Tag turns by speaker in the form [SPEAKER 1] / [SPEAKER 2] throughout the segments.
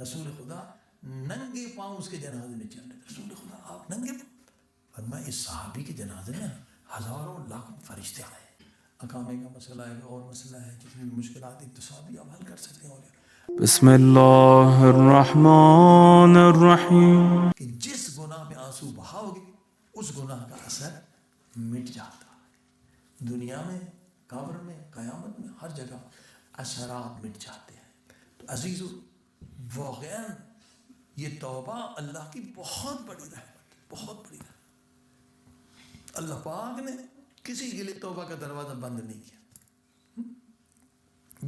[SPEAKER 1] رسول خدا ننگے پاؤں اس کے جنازے میں چل رہے تھے. رسول خدا آپ ننگے پاؤں؟ فرمایا اس صحابی کے جنازے میں ہزاروں لاکھوں فرشتے آئے. اقامے کا مسئلہ ہے اور مسئلہ ہے, جتنی بھی مشکلات اقتصادی آپ حل کر سکتے ہیں.
[SPEAKER 2] بسم اللہ الرحمن الرحیم.
[SPEAKER 1] کہ جس گناہ میں آنسو بہاؤ گے اس گناہ کا اثر مٹ جاتا ہے. دنیا میں, قبر میں, قیامت میں, ہر جگہ اثرات مٹ جاتے ہیں. تو عزیزو واقعاً یہ توبہ اللہ کی بہت بڑی رحمت, بہت بڑی رحمت. اللہ پاک نے کسی کے لیے توبہ کا دروازہ بند نہیں کیا.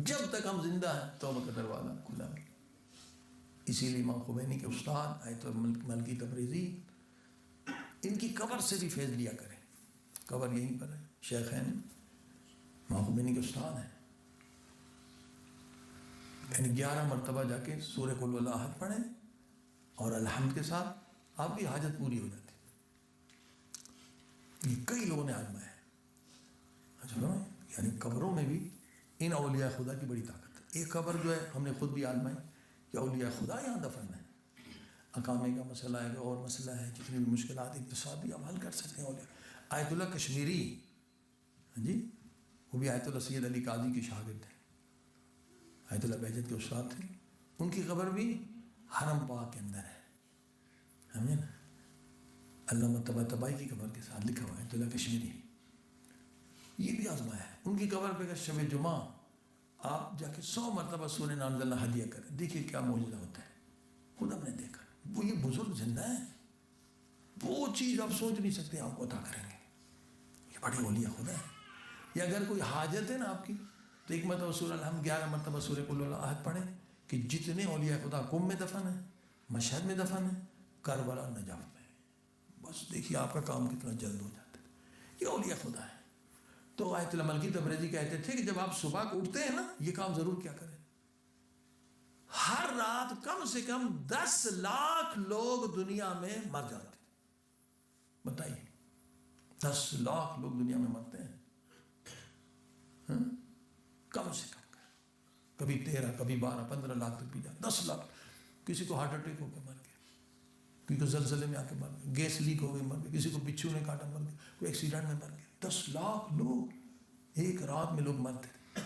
[SPEAKER 1] جب تک ہم زندہ ہیں توبہ کا دروازہ کھلا ہے. اسی لیے امام خمینی کے استاد آیت الملکی تبریزی ان کی قبر سے بھی فیض لیا کریں. قبر یہیں پر ہے, شیخین امام خمینی کے استاد ہیں. یعنی 11 مرتبہ جا کے سورہ قل هو اللہ احد پڑھیں اور الحمد کے ساتھ آپ کی حاجت پوری ہو جاتی. یہ کئی لوگوں نے آزمایا ہے. یعنی قبروں میں بھی ان اولیاء خدا کی بڑی طاقت ہے. ایک قبر جو ہے ہم نے خود بھی آزمائی کہ اولیاء خدا یہاں دفن ہے. اقامے کا مسئلہ ہے اور مسئلہ ہے, جتنی بھی مشکلات اقتصادی آپ حل کر سکتے ہیں. اولیاء آیت اللہ کشمیری, جی وہ بھی آیت اللہ سید علی قاضی کے شاگرد ہیں, آیت اللہ بہجت کے استاد تھے. ان کی قبر بھی حرم پاک کے اندر ہے. ہمیں نا علامہ طباطبائی کی قبر کے ساتھ لکھا ہوا ہے آیت اللہ کشمیری. یہ بھی آزمایا ہے. ان کی قبر پہ شب جمعہ آپ جا کے 100 مرتبہ سورہ انا انزلنا ہدیہ کریں, دیکھیے کیا معجزہ ہوتا ہے. خود ہم نے دیکھا. وہ یہ بزرگ زندہ ہیں, وہ چیز آپ سوچ نہیں سکتے آپ کو عطا کریں گے. یہ بڑی اولیاء خدا ہے. یا اگر کوئی حاجت ہے نا آپ کی تو ایک مرتبہ سورہ الحمد 11 مرتبہ سورہ قل هو اللہ احد پڑھیں کہ جتنے اولیاء خدا قم میں دفن ہیں, مشہد میں دفن ہیں, کربلا نجف میں, بس دیکھیے آپ کا کام کتنا جلد ہو جاتا ہے. یہ اولیاء خدا ہے. تو آیت اللہ ملکی تبریزی کہتے تھے کہ جب آپ صبح کو اٹھتے ہیں نا یہ کام ضرور کیا کریں. ہر رات کم سے کم 10 لاکھ لوگ دنیا میں مر جاتے ہیں. بتائیے 10 لاکھ لوگ دنیا میں مرتے ہیں, کم سے کم. کبھی 13, کبھی 12, 15 لاکھ تک بھی جاتے. 10 لاکھ. کسی کو ہارٹ اٹیک ہو کے مر گیا, کسی کو زلزلے میں آ کے مر گیا, گیس لیک ہو گئی مر گیا, کسی کو بچھو نے کاٹا مر گیا, کوئی ایکسیڈنٹ میں مر گیا. 10 لاکھ لوگ ایک رات میں لوگ مرتے تھے.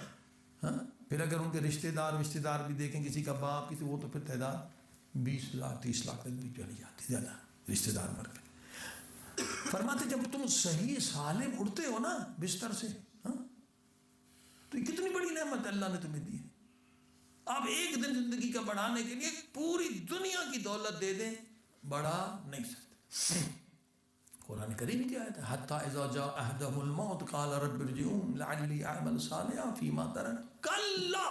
[SPEAKER 1] ہاں, پھر اگر ان کے رشتہ دار بھی دیکھیں, کسی کا باپ, کسی, وہ تو پھر تعداد 20 لاکھ 30 لاکھ تک بھی چلی جاتی. زیادہ رشتہ دار مر گئے. فرماتے جب تم صحیح سالم اٹھتے ہو نا بستر سے, ہاں, تو یہ کتنی بڑی نعمت اللہ نے تمہیں دی ہے. آپ ایک دن زندگی کا بڑھانے کے لیے پوری دنیا کی دولت دے دیں, بڑھا نہیں سکتے. قرآن کریم کی آیت ہے حتی اذا جاء احدهم الموت قال رب ارجعون لعلی اعمل صالحا فیما ترکت کلا.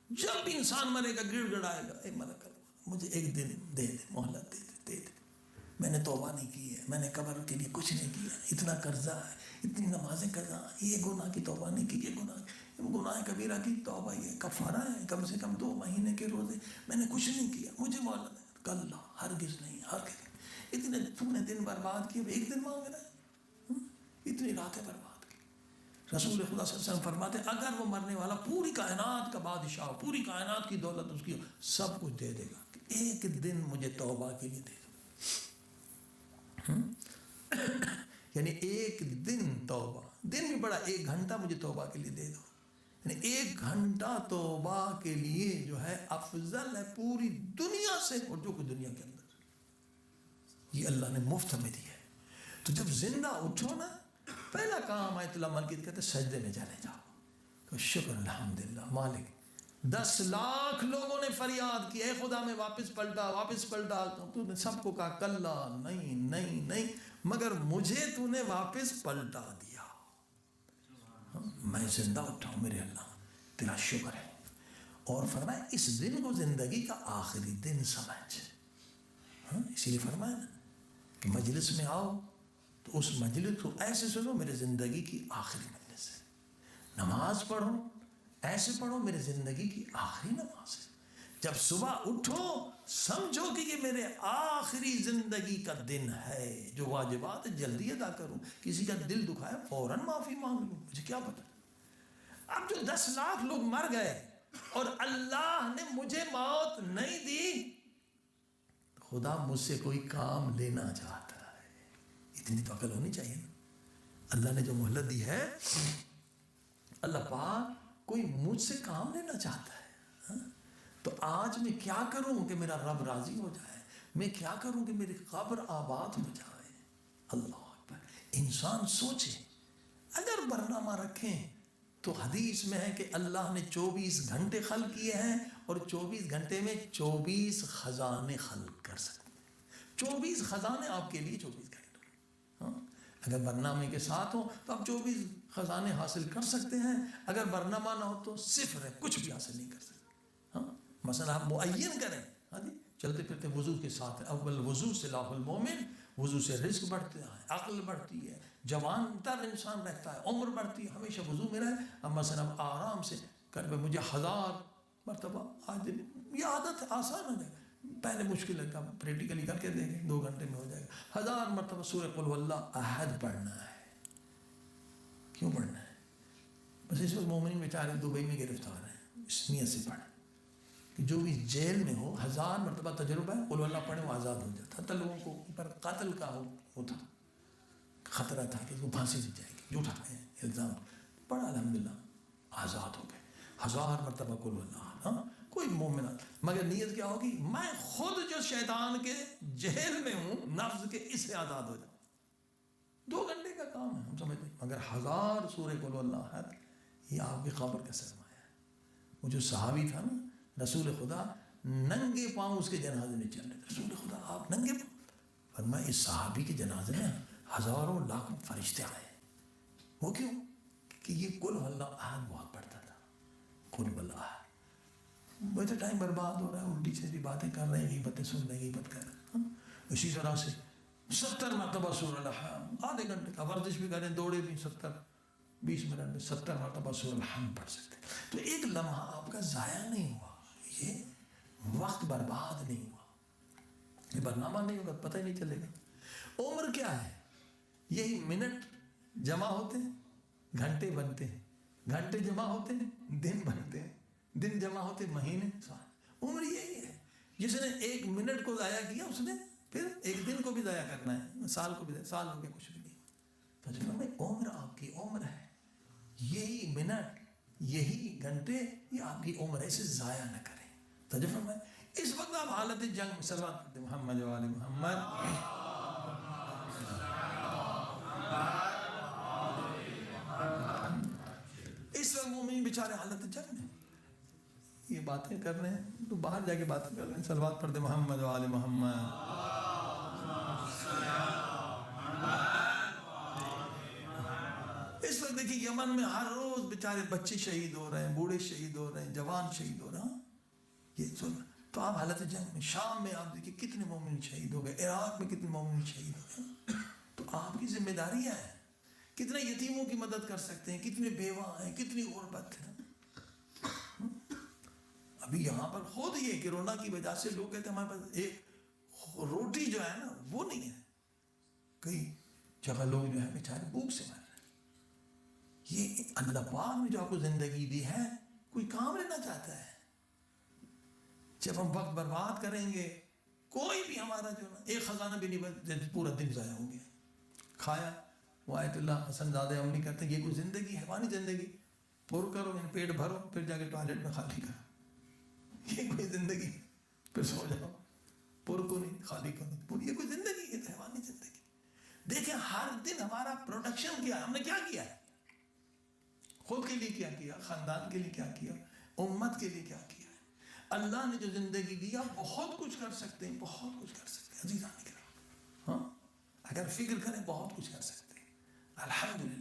[SPEAKER 1] جب انسان مرے گا گڑ گڑائے گا, اے ملک مجھے ایک دن دے دے, مہلت دے دے, میں نے توبہ نہیں کی ہے, میں نے قبر کے لیے کچھ نہیں کیا, اتنا قرضہ ہے, اتنی نمازیں قضا, یہ گناہ کی توبہ نہیں کی, یہ گناہ کبیرہ کی توبہ, یہ کفارہ ہے کم سے کم 2 مہینے کے روزے, میں نے کچھ نہیں کیا, مجھے مہلت ہے. کلا, ہرگز نہیں, ہرگز. اتنے تم نے دن برباد کیے, ایک دن مانگ رہا ہے, اتنی راتیں برباد کی. رسول خدا صلی اللہ علیہ وسلم فرماتے اگر وہ مرنے والا پوری کائنات کا بادشاہ, پوری کائنات کی دولت اس کی سب کچھ دے دے گا, ایک دن مجھے توبہ کے لیے دے دو. یعنی ایک دن توبہ, دن بھی بڑا, 1 گھنٹہ مجھے توبہ کے لیے دے دو. یعنی 1 گھنٹہ توبہ کے لیے جو ہے افضل ہے پوری دنیا سے, اور جو کچھ دنیا کے اندر یہ اللہ نے مفت میں دیا ہے. تو جب زندہ اٹھو نا, پہلا کام آیت اللہ ملکی کہتے سجدے میں چلے جاؤ, تو شکر الحمدللہ مالک. 10 لاکھ لوگوں نے فریاد کی, اے خدا میں واپس پلٹا. تو نے سب کو کہا کلا, نہیں نہیں نہیں, مگر مجھے تو نے واپس پلٹا دیا, میں زندہ اٹھا ہوں میرے اللہ, تیرا شکر ہے. اور فرمایا اس دن کو زندگی کا آخری دن سمجھ. اسی لیے فرمایا نا کہ مجلس میں آؤ تو اس مجلس کو ایسے سنو میرے زندگی کی آخری مجلس ہے. نماز پڑھو ایسے پڑھو میرے زندگی کی آخری نماز ہے. جب صبح اٹھو سمجھو کہ یہ میرے آخری زندگی کا دن ہے, جو واجبات جلدی ادا کروں, کسی کا دل دکھایا فوراً معافی مانگ لوں, مجھے کیا پتا. اب جو 10 لاکھ لوگ مر گئے, اور اللہ نے مجھے موت نہیں دی، خدا مجھ سے کوئی کام لینا چاہتا ہے۔ اتنی تو عقل ہونی چاہیے نا۔ اللہ نے جو مہلت دی ہے، اللہ پاک کوئی مجھ سے کام لینا چاہتا ہے، ہاں؟ تو آج میں کیا کروں کہ میرا رب راضی ہو جائے، میں کیا کروں کہ میری قبر آباد ہو جائے۔ اللہ اکبر۔ انسان سوچے، اگر برنامہ رکھیں تو حدیث میں ہے کہ اللہ نے 24 گھنٹے خلق کیے ہیں اور 24 گھنٹے میں 24 خزانے خلق کر سکتے ہیں۔ 24 خزانے آپ کے لیے 24 گھنٹے، ہاں؟ اگر برنامے کے ساتھ ہو تو آپ 24 خزانے حاصل کر سکتے ہیں، اگر برنامہ نہ ہو تو صفر ہے، کچھ بھی حاصل نہیں کر سکتے، ہاں؟ مثلا آپ معین کریں، ہاں جی، چلتے پھرتے وضو کے ساتھ، اول وضو سلاح المومن، وضو سے رزق بڑھتا ہے، عقل بڑھتی ہے، جوان تر انسان رہتا ہے، عمر بڑھتی ہے، ہمیشہ وضو میں رہے۔ اب مثلا آرام سے کر میں مجھے 1000 مرتبہ آج دن، یہ عادت آسان ہو جائے گا، پہلے مشکل لگتا ہے، پریکٹیکلی کر کے دیکھیں 2 گھنٹے میں ہو جائے گا۔ 1000 مرتبہ سورہ قل هو اللہ احد پڑھنا ہے۔ کیوں پڑھنا ہے؟ بس اس وقت مومنین بیچارے دبئی میں گرفتار ہیں، اس نیت سے پڑھیں کہ جو بھی جیل میں ہو 1000 مرتبہ تجربہ ہے، قل اللہ پڑھیں وہ آزاد ہو جاتا۔ حتی لوگوں کو اوپر قتل کا وہ تھا، خطرہ تھا کہ وہ پھانسی دی جائے گی، جھوٹا ہے الزام، پڑھا الحمدللہ آزاد ہو گئے۔ 1000 مرتبہ قل اللہ، ہاں؟ کوئی مومن، مگر نیت کیا ہوگی؟ میں خود جو شیطان کے جیل میں ہوں، نفس کے، اس سے آزاد ہو جاؤں۔ 2 گھنٹے کا کام ہے، ہم سمجھتے ہیں، مگر 1000 سورہ قل اللہ ہے، یہ آپ کی قبر کا سرمایہ ہے۔ وہ جو صحابی تھا نا، رسول خدا ننگے پاؤں اس کے جنازے میں چل رہے تھے، رسول خدا آپ ننگے پاؤں؟ فرمایا اس صحابی کے جنازے میں ہزاروں لاکھوں فرشتے آئے۔ وہ کیوں؟ کہ یہ قل اللہ احد بہت پڑھتا تھا، قل اللہ احد۔ بہت ٹائم برباد ہو رہا ہے، الٹی سیدھی باتیں کر رہے ہیں، غیبتیں سن رہے ہیں، غیبت کر رہے ہیں، ہاں؟ اسی طرح سے 70 مرتبہ سورہ الحمد، آدھے گھنٹے کا ورزش بھی کریں، دوڑے بھی 20 منٹ میں 70 مرتبہ سورہ الحمد پڑھ سکتے ہیں۔ تو ایک لمحہ آپ کا ضائع نہیں ہوا، یہ وقت برباد نہیں ہوا، یہ برنامہ نہیں ہوگا، پتہ ہی نہیں چلے گا۔ عمر کیا ہے؟ یہی منٹ جمع ہوتے ہیں، گھنٹے بنتے ہیں، گھنٹے جمع ہوتے ہیں، دن بنتے ہیں، دن جمع ہوتے ہیں، مہینے، سال۔ عمر یہی ہے، جس نے 1 منٹ کو ضائع کیا اس نے پھر 1 دن کو بھی ضائع کرنا ہے، سال کو بھی ضائع، سال ہو گیا کچھ بھی نہیں۔ تو میں عمر آپ کی عمر ہے، یہی منٹ، یہی گھنٹے، یہ آپ کی عمر ہے، اسے ضائع نہ کریں۔ توجہ فرمائیں، اس وقت آپ حالت جنگ میں صلوات پڑھتے محمد و آل محمد۔ اس وقت مومنین بیچارے حالت جنگ میں یہ باتیں کر رہے ہیں، تو باہر جا کے باتیں کر رہے ہیں، صلوات پڑھتے محمد و آل محمد۔ اس وقت دیکھیں یمن میں ہر روز بیچارے بچے شہید ہو رہے ہیں، بوڑھے شہید ہو رہے ہیں، جوان شہید ہو رہے ہیں، یہ تو آپ حالت جنگ میں، شام میں آپ دیکھیں کتنے مومن شہید ہو گئے، عراق میں کتنے مومن شہید ہو گئے۔ تو آپ کی ذمہ داریاں ہیں، کتنے یتیموں کی مدد کر سکتے ہیں، کتنے بیوہ ہیں، کتنی غربت ہے۔ ابھی یہاں پر خود یہ کرونا کی وجہ سے لوگ کہتے ہیں ہمارے پاس ایک روٹی جو ہے نا وہ نہیں ہے، کئی جگہ لوگ جو ہے بیچارے بھوک سے مر رہے ہیں۔ یہ اللہ پاک نے جو آپ کو زندگی دی ہے، کوئی کام لینا چاہتا ہے؟ جب ہم وقت برباد کریں گے، کوئی بھی ہمارا جو نا ایک خزانہ بھی نہیں، پورا دن ضائع ہو گیا، کھایا۔ وہ آیت اللہ حسن زادہ ہم نہیں کرتے، یہ کوئی زندگی ہے؟ حیوانی زندگی، پر کرو، پیٹ بھرو، پھر جا کے ٹوائلٹ میں خالی کرو، یہ کوئی زندگی؟ پھر سو جاؤ، پر کو نہیں، خالی کو نہیں، یہ کوئی زندگی ہے؟ حیوانی زندگی۔ دیکھیں ہر دن ہمارا پروڈکشن کیا ہے، ہم نے کیا کیا ہے، خود کے لیے کیا کیا، خاندان کے لیے کیا کیا، امت کے لیے کیا کیا ہے۔ اللہ نے جو زندگی دیا بہت کچھ کر سکتے ہیں، بہت کچھ کر سکتے ہیں عزیزان کرام، ہاں اگر فکر کریں بہت کچھ کر سکتے ہیں۔ الحمدللہ